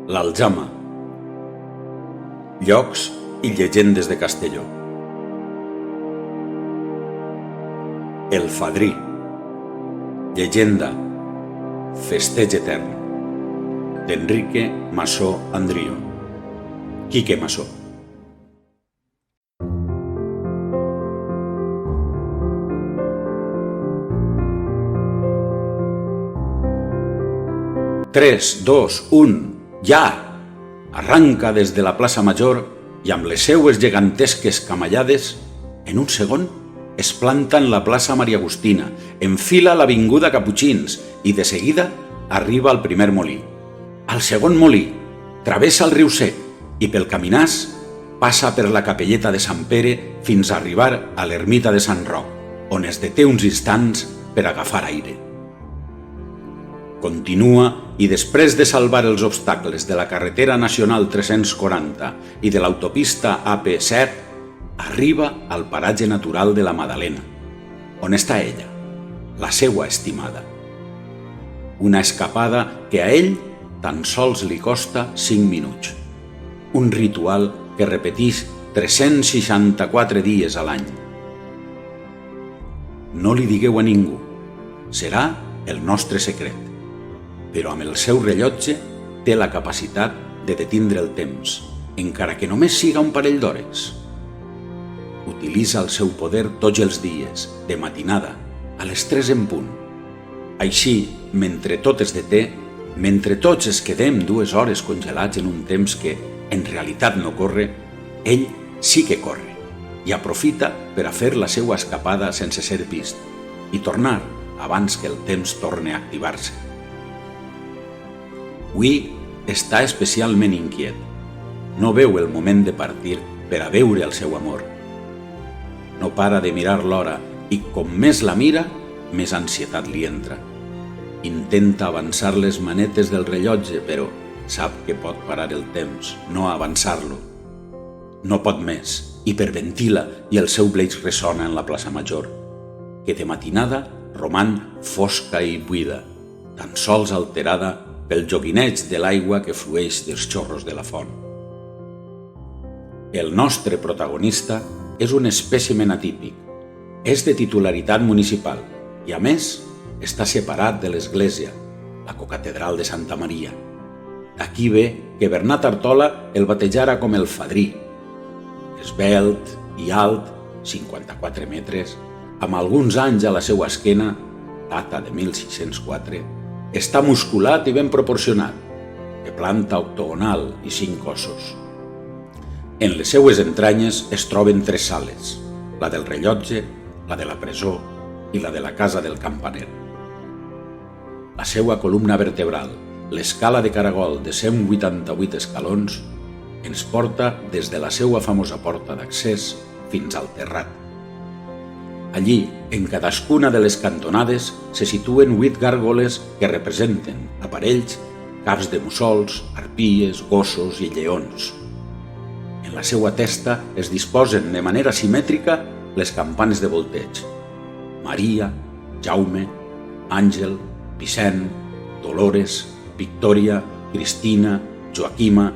L'Aljama. Llocs i llegendes de Castelló. El Fadrí. Llegenda. Festeig etern. D'Enrique Massó Andrio. Quique Massó. Tres, dos, un, ja! Arranca des de la plaça Major i amb les seues gegantesques camallades, en un segon, es planta en la plaça Maria Agustina, enfila l'avinguda Caputxins i de seguida arriba al primer molí. Al segon molí, travessa el riu Sec i pel Caminàs passa per la capelleta de Sant Pere fins a arribar a l'ermita de Sant Roc, on es deté uns instants per agafar aire. Continua i després de salvar els obstacles de la carretera nacional 340 i de l'autopista AP7, arriba al paratge natural de la Madalena, on està ella, la seua estimada. Una escapada que a ell tan sols li costa 5 minuts. Un ritual que repeteix 364 dies a l'any. No li digueu a ningú, serà el nostre secret. Però amb el seu rellotge té la capacitat de detindre el temps, encara que només siga un parell d'hores. Utilitza el seu poder tots els dies, de matinada, a les 3 en punt. Així, mentre tot es deté, mentre tots es quedem 2 hores congelats en un temps que, en realitat, no corre, ell sí que corre i aprofita per a fer la seva escapada sense ser vist i tornar abans que el temps torni a activar-se. Avui està especialment inquiet. No veu el moment de partir per a veure el seu amor. No para de mirar l'hora i com més la mira, més ansietat li entra. Intenta avançar les manetes del rellotge, però sap que pot parar el temps, no avançar-lo. No pot més, hiperventila i el seu bleix ressona en la plaça Major, que de matinada roman fosca i buida, tan sols alterada pel joguineig de l'aigua que flueix dels xorros de la font. El nostre protagonista és un espècimen atípic. És de titularitat municipal i, a més, està separat de l'església, la cocatedral de Santa Maria. D'aquí ve que Bernat Artola el batejara com el Fadrí. Esvelt i alt, 54 metres, amb alguns anys a la seva esquena, data de 1604, està musculat i ben proporcionat, de planta octogonal i 5 cossos. En les seues entranyes es troben 3 sales, la del rellotge, la de la presó i la de la casa del campaner. La seua columna vertebral, l'escala de caragol de 188 escalons, ens porta des de la seua famosa porta d'accés fins al terrat. Allí, en cadascuna de les cantonades, se situen 8 gàrgoles que representen aparells, caps de mussols, arpies, gossos i lleons. En la seua testa es disposen de manera simètrica les campanes de volteig. Maria, Jaume, Àngel, Vicent, Dolores, Victòria, Cristina, Joaquima.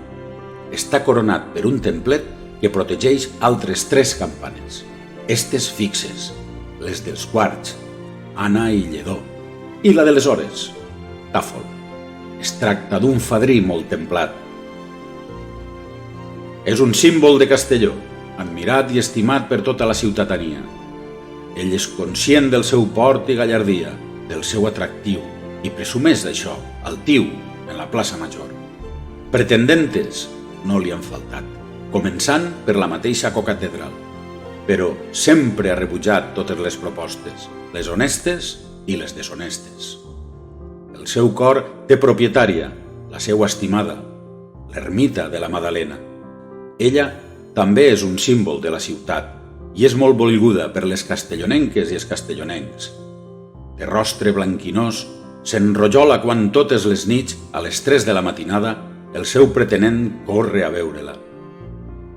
Està coronat per un templet que protegeix altres 3 campanes, estes fixes, les dels quarts, Anna i Lledó, i la de les hores, Tàfol. Es tracta d'un fadrí molt templat. És un símbol de Castelló, admirat i estimat per tota la ciutadania. Ell és conscient del seu port i gallardia, del seu atractiu, i presumeix d'això, altiu, en la plaça Major. Pretendentes no li han faltat, començant per la mateixa cocatedral, però sempre ha rebutjat totes les propostes, les honestes i les deshonestes. El seu cor té propietària, la seua estimada, l'ermita de la Madalena. Ella també és un símbol de la ciutat i és molt volguda per les castellonenques i els castellonencs. De rostre blanquinós, s'enrojola quan totes les nits, a les 3 de la matinada, el seu pretenent corre a veure-la.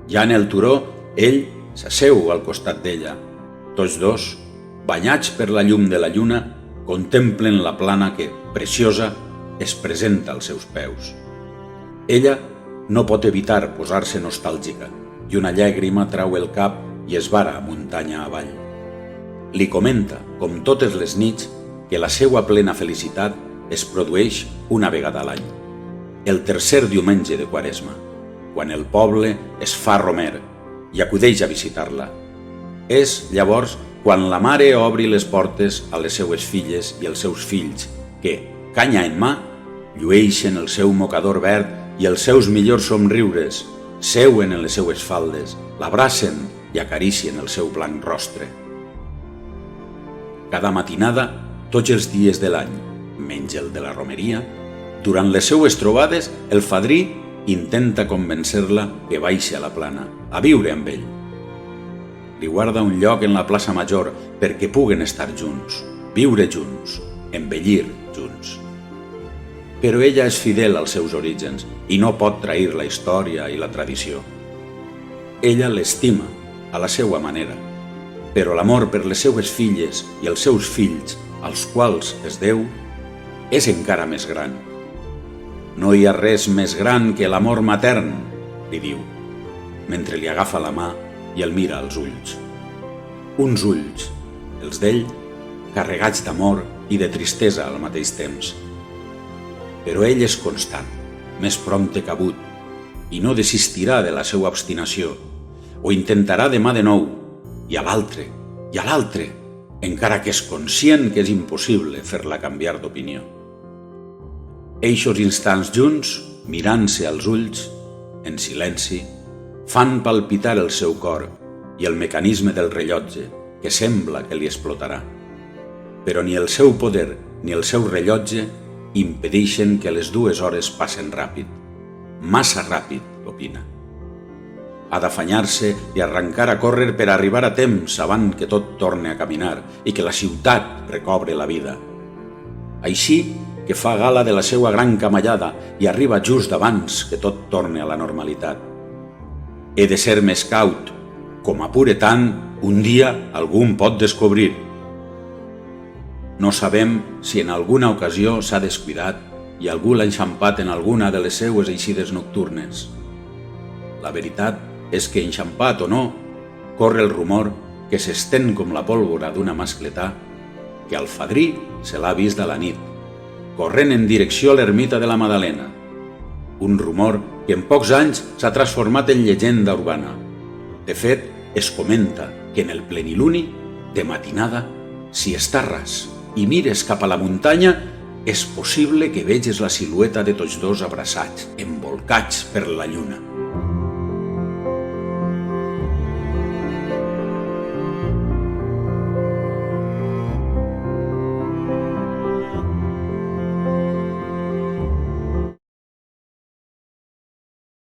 Ja en el turó, ell s'asseu al costat d'ella. Tots 2, banyats per la llum de la lluna, contemplen la plana que, preciosa, es presenta als seus peus. Ella no pot evitar posar-se nostàlgica i una llàgrima trau el cap i es vara muntanya avall. Li comenta, com totes les nits, que la seua plena felicitat es produeix una vegada a l'any, el tercer diumenge de Quaresma, quan el poble es fa romer i acudeix a visitar-la. És, llavors, quan la mare obri les portes a les seues filles i els seus fills, que, canya en mà, llueixen el seu mocador verd i els seus millors somriures, seuen en les seues faldes, l'abracen i acaricien el seu blanc rostre. Cada matinada, tots els dies de l'any, menys el de la romeria, durant les seues trobades, el fadrí intenta convencer-la que baixi a la plana, a viure amb ell. Li guarda un lloc en la plaça Major perquè puguen estar junts, viure junts, envellir junts. Però ella és fidel als seus orígens i no pot trair la història i la tradició. Ella l'estima a la seva manera, però l'amor per les seues filles i els seus fills, als quals es deu, és encara més gran. No hi ha res més gran que l'amor matern, li diu, mentre li agafa la mà i el mira als ulls. Uns ulls, els d'ell, carregats d'amor i de tristesa al mateix temps. Però ell és constant, més prompte que abut, i no desistirà de la seva obstinació, o intentarà demà de nou, i a l'altre, encara que és conscient que és impossible fer-la canviar d'opinió. Eixos instants junts, mirant-se als ulls, en silenci, fan palpitar el seu cor i el mecanisme del rellotge, que sembla que li explotarà. Però ni el seu poder ni el seu rellotge impedeixen que les 2 hores passen ràpid. Massa ràpid, opina. Ha d'afanyar-se i arrencar a córrer per arribar a temps abans que tot torni a caminar i que la ciutat recobre la vida. Així que fa gala de la seva gran camallada i arriba just abans que tot torni a la normalitat. He de ser més caut, com apure tant, un dia algú em pot descobrir. No sabem si en alguna ocasió s'ha descuidat i algú l'ha enxampat en alguna de les seues eixides nocturnes. La veritat és que, enxampat o no, corre el rumor que s'estén com la pólvora d'una mascletà que al fadrí se l'ha vist a la nit, corrent en direcció a l'ermita de la Madalena. Un rumor que en pocs anys s'ha transformat en llegenda urbana. De fet, es comenta que en el pleniluni, de matinada, si està ras i mires cap a la muntanya, és possible que veges la silueta de tots dos abraçats, embolcats per la lluna.